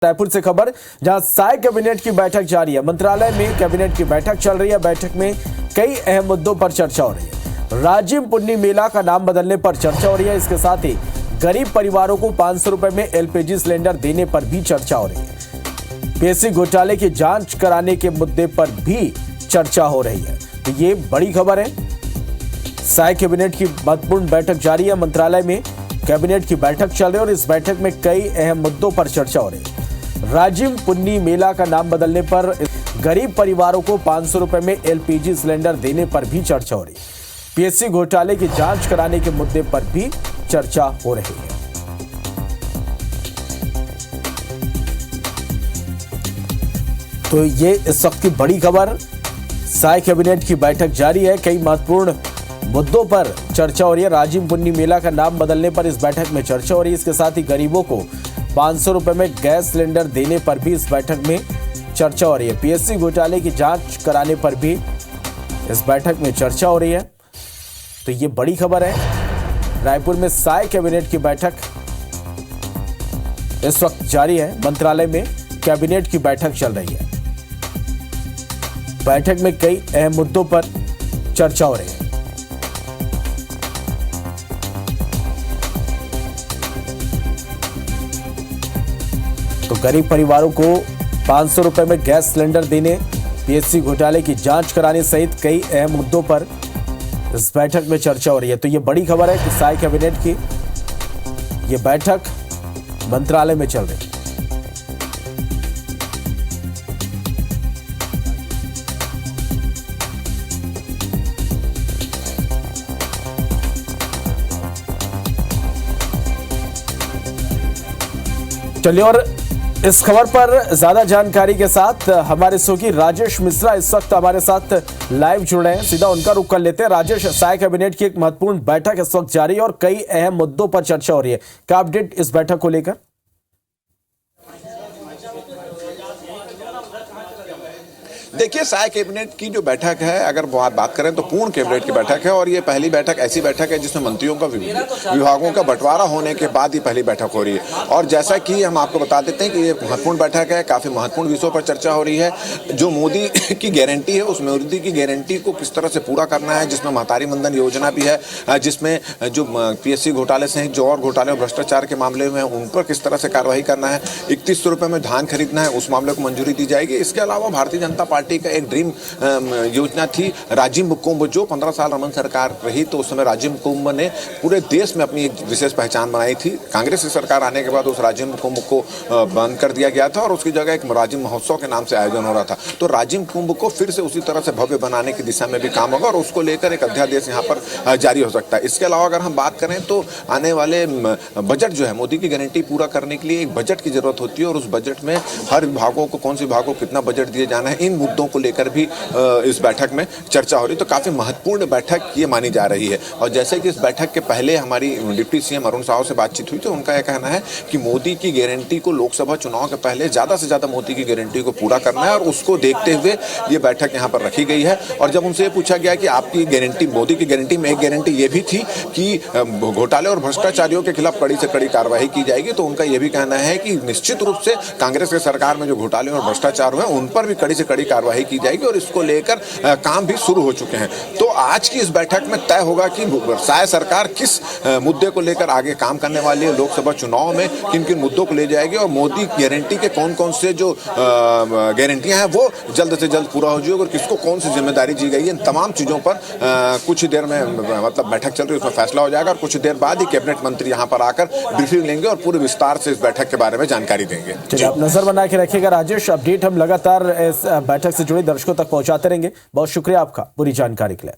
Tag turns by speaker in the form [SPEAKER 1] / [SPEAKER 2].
[SPEAKER 1] रायपुर से खबर, जहां साय कैबिनेट की बैठक जारी है। मंत्रालय में कैबिनेट की बैठक चल रही है। बैठक में कई अहम मुद्दों पर चर्चा हो रही है। राजिम पुन्नी मेला का नाम बदलने पर चर्चा हो रही है। इसके साथ ही गरीब परिवारों को 500 रुपए में एलपीजी सिलेंडर देने पर भी चर्चा हो रही है। पीएससी घोटाले की जांच कराने के मुद्दे पर भी चर्चा हो रही है। तो ये बड़ी खबर है। साय कैबिनेट की महत्वपूर्ण बैठक जारी है। मंत्रालय में कैबिनेट की बैठक चल रही है और इस बैठक में कई अहम मुद्दों पर चर्चा हो रही है। राजिम पुन्नी मेला का नाम बदलने पर, गरीब परिवारों को 500 रुपए में एलपीजी सिलेंडर देने पर भी चर्चा हो रही है। पीएससी घोटाले की जांच कराने के मुद्दे पर भी चर्चा हो रही है। तो ये इस वक्त की बड़ी खबर। साय कैबिनेट की बैठक जारी है। कई महत्वपूर्ण मुद्दों पर चर्चा हो रही है। राजिम पुन्नी मेला का नाम बदलने पर इस बैठक में चर्चा हो रही है। इसके साथ ही गरीबों को 500 रुपए में गैस सिलेंडर देने पर भी इस बैठक में चर्चा हो रही है। पीएससी घोटाले की जांच कराने पर भी इस बैठक में चर्चा हो रही है। तो ये बड़ी खबर है। रायपुर में साय कैबिनेट की बैठक इस वक्त जारी है। मंत्रालय में कैबिनेट की बैठक चल रही है। बैठक में कई अहम मुद्दों पर चर्चा हो रही है। तो गरीब परिवारों को 500 रुपए में गैस सिलेंडर देने, पीएससी घोटाले की जांच कराने सहित कई अहम मुद्दों पर इस बैठक में चर्चा हो रही है। तो ये बड़ी खबर है कि साय कैबिनेट की ये बैठक मंत्रालय में चल रही है। चलिए, और इस खबर पर ज्यादा जानकारी के साथ हमारे सहयोगी राजेश मिश्रा इस वक्त हमारे साथ लाइव जुड़ रहे हैं। सीधा उनका रुख कर लेते हैं। राजेश, साय कैबिनेट की एक महत्वपूर्ण बैठक इस वक्त जारी है और कई अहम मुद्दों पर चर्चा हो रही है। क्या अपडेट इस बैठक को लेकर?
[SPEAKER 2] देखिए, साय कैबिनेट की जो बैठक है, अगर बात करें तो पूर्ण कैबिनेट की बैठक है और ये पहली बैठक ऐसी बैठक है जिसमें मंत्रियों का विभागों का बंटवारा होने के बाद ही पहली बैठक हो रही है। और जैसा कि हम आपको बता देते हैं कि ये महत्वपूर्ण बैठक है, काफी महत्वपूर्ण विषयों पर चर्चा हो रही है। जो मोदी की गारंटी है, उस मोदी की गारंटी को किस तरह से पूरा करना है, जिसमें महतारी वंदन योजना भी है, जिसमें जो पीएससी घोटाले सहित जो और घोटाले और भ्रष्टाचार के मामले में उन पर किस तरह से कार्रवाई करना है। 3100 रुपए में धान खरीदना है, उस मामले को मंजूरी दी जाएगी। इसके अलावा भारतीय जनता पार्टी का एक ड्रीम योजना थी राजिम कुंभ, जो 15 साल रमन सरकार रही तो उस समय राजिम कुंभ ने पूरे देश में अपनी एक विशेष पहचान बनाई थी। कांग्रेस की सरकार आने के बाद उस राजिम कुंभ को बंद कर दिया गया था और उसकी जगह एक राजिम महोत्सव के नाम से आयोजन हो रहा था। तो राजिम कुंभ को फिर से उसी तरह से भव्य बनाने की दिशा में भी काम होगा और उसको लेकर एक अध्यादेश यहाँ पर जारी हो सकता है। इसके अलावा अगर हम बात करें तो आने वाले बजट जो है, मोदी की गारंटी पूरा करने के लिए एक बजट की जरूरत होती है और उस बजट में हर विभागों को, कौन से विभागों को कितना बजट दिए जाना है, इन मुद्दों को लेकर भी इस बैठक में चर्चा हो रही है। तो काफी महत्वपूर्ण बैठक ये मानी जा रही है। और जैसे कि इस बैठक के पहले हमारी डिप्टी सीएम अरुण साव से बातचीत हुई तो उनका यह कहना है कि मोदी की गारंटी को लोकसभा चुनाव के पहले ज्यादा से ज्यादा मोदी की गारंटी को पूरा करना है और उसको देखते हुए ये बैठक यहाँ पर रखी गई है। और जब उनसे ये पूछा गया कि आपकी गारंटी, मोदी की गारंटी में एक गारंटी ये भी थी कि घोटाले और भ्रष्टाचारियों के खिलाफ कड़ी से कड़ी कार्रवाई की जाएगी, तो उनका यह भी कहना है कि निश्चित रूप से कांग्रेस की सरकार में जो घोटाले और भ्रष्टाचार हुए उन पर भी कड़ी से कड़ी कार्रवाई की जाएगी और इसको लेकर काम भी शुरू हो चुके हैं। तो आज की इस बैठक में तय होगा कि साय सरकार किस मुद्दे को लेकर आगे काम करने वाली है, लोकसभा चुनाव में किन किन मुद्दों को ले जाएगी और मोदी गारंटी के कौन कौन से जो गारंटियां हैं वो जल्द से जल्द पूरा हो जाएगी और किसको कौन सी जिम्मेदारी दी गई है। इन तमाम चीजों पर कुछ ही देर में मतलब बैठक चल रही है, उसमें फैसला हो जाएगा और कुछ देर बाद ही कैबिनेट मंत्री यहाँ पर आकर ब्रीफिंग लेंगे और पूरे विस्तार से इस बैठक के बारे में जानकारी देंगे।
[SPEAKER 1] चलिए, आप नजर बना के रखिएगा राजेश। अपडेट हम लगातार इस बैठक से जुड़े दर्शकों तक पहुंचाते रहेंगे। बहुत शुक्रिया आपका पूरी जानकारी के लिए।